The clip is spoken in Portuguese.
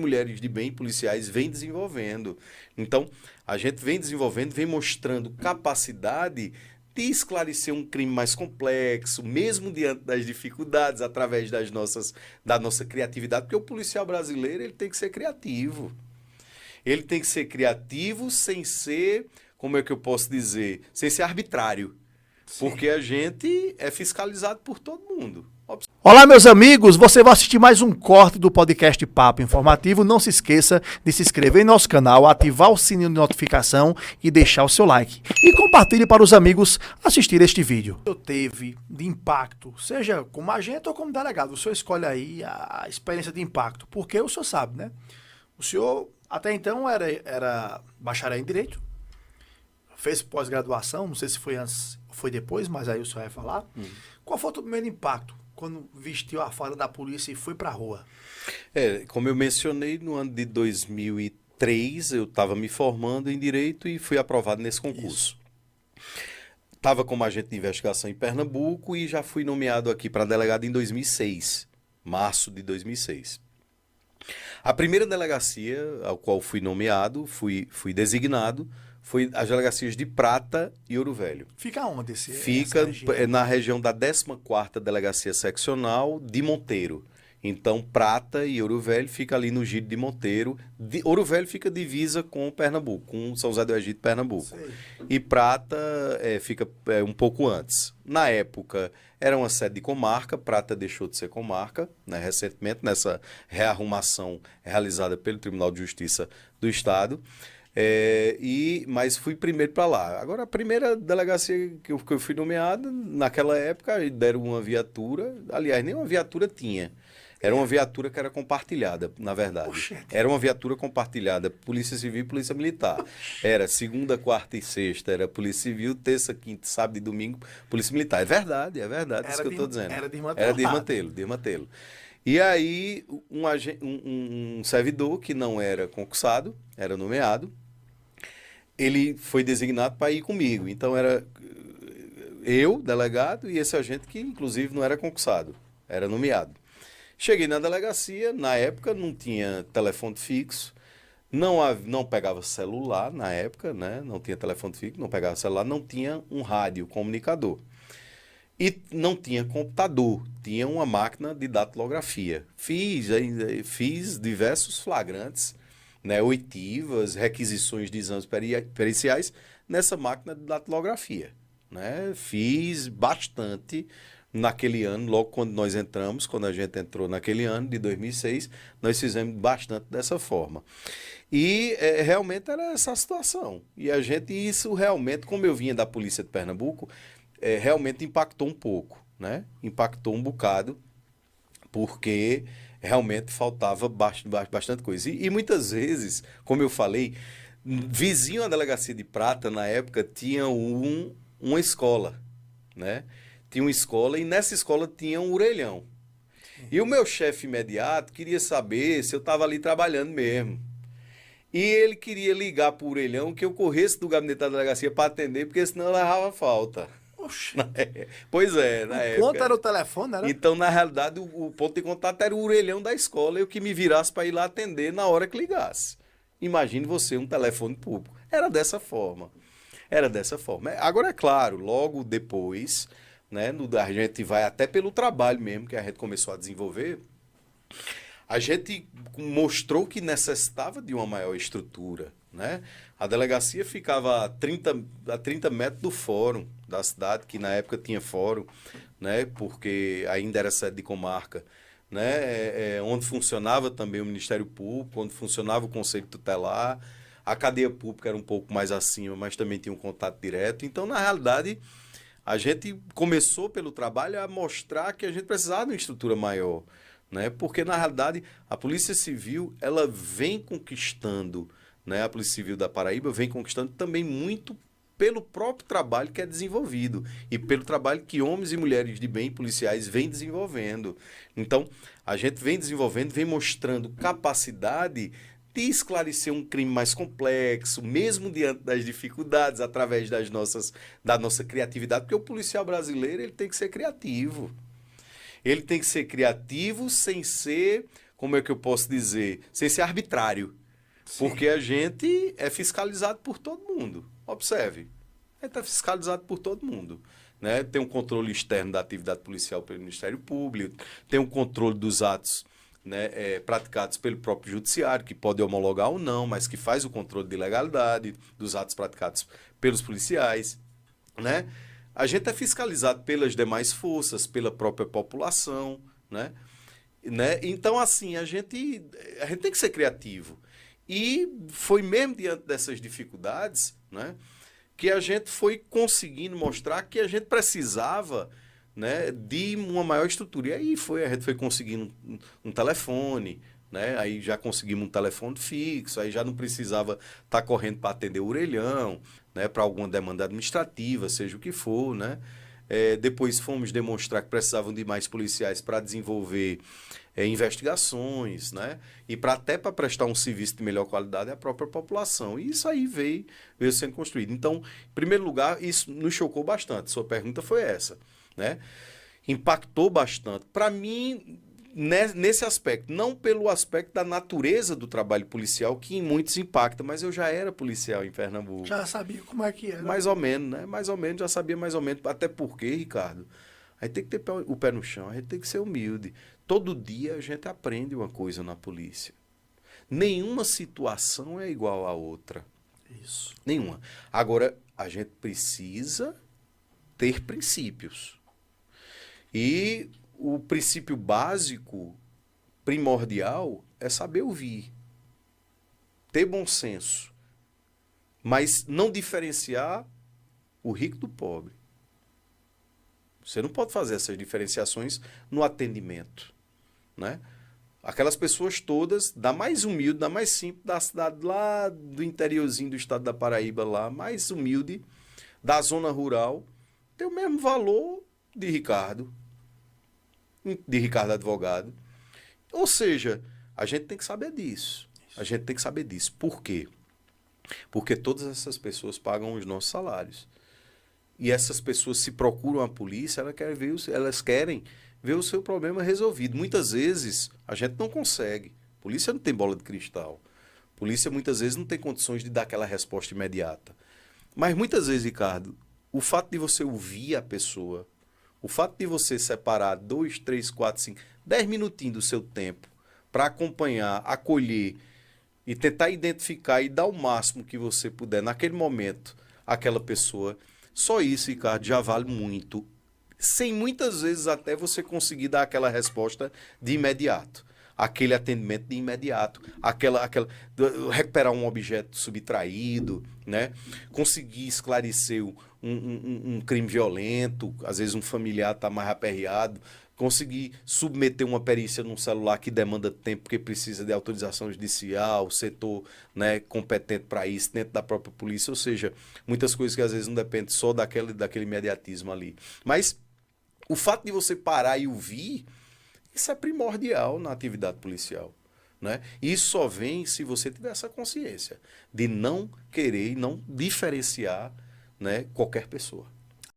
Mulheres de bem policiais vem desenvolvendo. Então, a gente vem desenvolvendo, vem mostrando capacidade de esclarecer um crime mais complexo, mesmo diante das dificuldades, através da nossa criatividade, porque o policial brasileiro ele tem que ser criativo. Ele tem que ser criativo sem ser, como é que eu posso dizer, sem ser arbitrário. Sim. Porque a gente é fiscalizado por todo mundo. Olá, meus amigos, você vai assistir mais um corte do podcast Papo Informativo. Não se esqueça de se inscrever em nosso canal, ativar o sininho de notificação e deixar o seu like. E compartilhe para os amigos assistir este vídeo. Eu teve de impacto, seja como agente ou como delegado, o senhor escolhe aí a experiência de impacto, porque o senhor sabe, né? O senhor até então era bacharel em Direito, fez pós-graduação, não sei se foi antes ou foi depois, mas aí o senhor vai falar. Qual foi o primeiro impacto quando vestiu a farda da polícia e foi para a rua? Como eu mencionei, no ano de 2003, eu estava me formando em Direito e fui aprovado nesse concurso. Estava como agente de investigação em Pernambuco e já fui nomeado aqui para delegado em 2006, março de 2006. A primeira delegacia ao qual fui nomeado, fui designado, foi as delegacias de Prata e Ouro Velho. Fica onde esse? Fica na região da 14ª Delegacia Seccional de Monteiro. Então, Prata e Ouro Velho fica ali no Giro de Monteiro. Ouro Velho fica divisa com Pernambuco, com São José do Egito, Pernambuco. Sei. E Prata fica um pouco antes. Na época, era uma sede de comarca, Prata deixou de ser comarca, né, recentemente, nessa rearrumação realizada pelo Tribunal de Justiça do Estado. Mas fui primeiro para lá. Agora, a primeira delegacia que eu fui nomeado, naquela época, deram uma viatura, aliás, nem uma viatura tinha. Era uma viatura que era compartilhada, na verdade. Oxente. Era uma viatura compartilhada, Polícia Civil e Polícia Militar. Era segunda, quarta e sexta, era Polícia Civil, terça, quinta, sábado e domingo, Polícia Militar. É verdade isso que eu estou dizendo. Era de Irmantelo. E aí, um servidor que não era concursado, era nomeado, ele foi designado para ir comigo. Então, era eu, delegado, e esse agente que, inclusive, não era concursado, era nomeado. Cheguei na delegacia, na época não tinha telefone fixo, não pegava celular na época, né? Não tinha telefone fixo, não pegava celular, não tinha um rádio comunicador. E não tinha computador, tinha uma máquina de datilografia. Fiz diversos flagrantes, né, oitivas, requisições de exames periciais nessa máquina de datilografia. Né? Fiz bastante naquele ano, logo quando a gente entrou naquele ano de 2006, nós fizemos bastante dessa forma. E realmente era essa a situação. E isso realmente, como eu vinha da Polícia de Pernambuco, realmente impactou um pouco, né? Impactou um bocado, porque realmente faltava bastante coisa. E muitas vezes, como eu falei, vizinho à Delegacia de Prata, na época, tinha uma escola, né? Tinha uma escola e nessa escola tinha um orelhão. E o meu chefe imediato queria saber se eu estava ali trabalhando mesmo. E ele queria ligar para o orelhão que eu corresse do gabinete da delegacia para atender, porque senão eu levava falta. Oxi. Pois é, na época. O ponto era o telefone, era? Então, na realidade, o ponto de contato era o orelhão da escola e o que me virasse para ir lá atender na hora que ligasse. Imagine você, um telefone público. Era dessa forma. Agora, é claro, logo depois, né, a gente vai até pelo trabalho mesmo que a gente começou a desenvolver, a gente mostrou que necessitava de uma maior estrutura, né? A delegacia ficava a 30 metros do fórum da cidade, que na época tinha fórum, né? Porque ainda era sede de comarca, né? Onde funcionava também o Ministério Público, onde funcionava o Conselho Tutelar, a cadeia pública era um pouco mais acima, mas também tinha um contato direto. Então, na realidade, a gente começou pelo trabalho a mostrar que a gente precisava de uma estrutura maior, né? Porque, na realidade, a Polícia Civil ela vem conquistando, né? A Polícia Civil da Paraíba vem conquistando também muito pelo próprio trabalho que é desenvolvido e pelo trabalho que homens e mulheres de bem policiais vêm desenvolvendo. Então, a gente vem desenvolvendo, vem mostrando capacidade de esclarecer um crime mais complexo, mesmo diante das dificuldades, através da nossa criatividade, porque o policial brasileiro ele tem que ser criativo. Ele tem que ser criativo sem ser, como é que eu posso dizer, sem ser arbitrário. Porque a gente é fiscalizado por todo mundo. Observe, a gente é fiscalizado por todo mundo. Né? Tem um controle externo da atividade policial pelo Ministério Público, tem um controle dos atos, né, praticados pelo próprio judiciário, que pode homologar ou não, mas que faz o controle de legalidade dos atos praticados pelos policiais. Né? A gente é fiscalizado pelas demais forças, pela própria população. Né? Então, assim, a gente tem que ser criativo. E foi mesmo diante dessas dificuldades, né, que a gente foi conseguindo mostrar que a gente precisava, né, de uma maior estrutura. E aí a gente foi conseguindo um telefone, né, aí já conseguimos um telefone fixo, aí já não precisava estar correndo para atender o orelhão, né, para alguma demanda administrativa, seja o que for. Né. Depois fomos demonstrar que precisavam de mais policiais para desenvolver investigações, né? E até para prestar um serviço de melhor qualidade à própria população. E isso aí veio sendo construído. Então, em primeiro lugar, isso nos chocou bastante. Sua pergunta foi essa, né? Impactou bastante. Para mim, nesse aspecto, não pelo aspecto da natureza do trabalho policial, que em muitos impacta, mas eu já era policial em Pernambuco. Já sabia como é que era. Mais ou menos, né? Mais ou menos, já sabia mais ou menos. Até porque, Ricardo, a gente tem que ter o pé no chão, a gente tem que ser humilde. Todo dia a gente aprende uma coisa na polícia. Nenhuma situação é igual à outra. Isso. Nenhuma. Agora, a gente precisa ter princípios. E o princípio básico, primordial, é saber ouvir. Ter bom senso. Mas não diferenciar o rico do pobre. Você não pode fazer essas diferenciações no atendimento. Né? Aquelas pessoas todas, da mais humilde, da mais simples, da cidade lá do interiorzinho do estado da Paraíba, lá, mais humilde, da zona rural, tem o mesmo valor de Ricardo advogado. Ou seja, a gente tem que saber disso. A gente tem que saber disso. Por quê? Porque todas essas pessoas pagam os nossos salários. E essas pessoas, se procuram a polícia, elas querem ver o seu problema resolvido. Muitas vezes, a gente não consegue. A polícia não tem bola de cristal. A polícia, muitas vezes, não tem condições de dar aquela resposta imediata. Mas, muitas vezes, Ricardo, o fato de você ouvir a pessoa, o fato de você separar 2, 3, 4, 5, 10 minutinhos do seu tempo para acompanhar, acolher e tentar identificar e dar o máximo que você puder naquele momento àquela pessoa, só isso, Ricardo, já vale muito. Sem muitas vezes até você conseguir dar aquela resposta de imediato. Aquele atendimento de imediato. Recuperar um objeto subtraído, né? Conseguir esclarecer um crime violento, às vezes um familiar está mais aperreado, conseguir submeter uma perícia num celular que demanda tempo porque precisa de autorização judicial, setor, né, competente para isso, dentro da própria polícia, ou seja, muitas coisas que às vezes não dependem só daquele imediatismo ali. Mas o fato de você parar e ouvir, isso é primordial na atividade policial. Né? E isso só vem se você tiver essa consciência de não querer e não diferenciar, né, qualquer pessoa.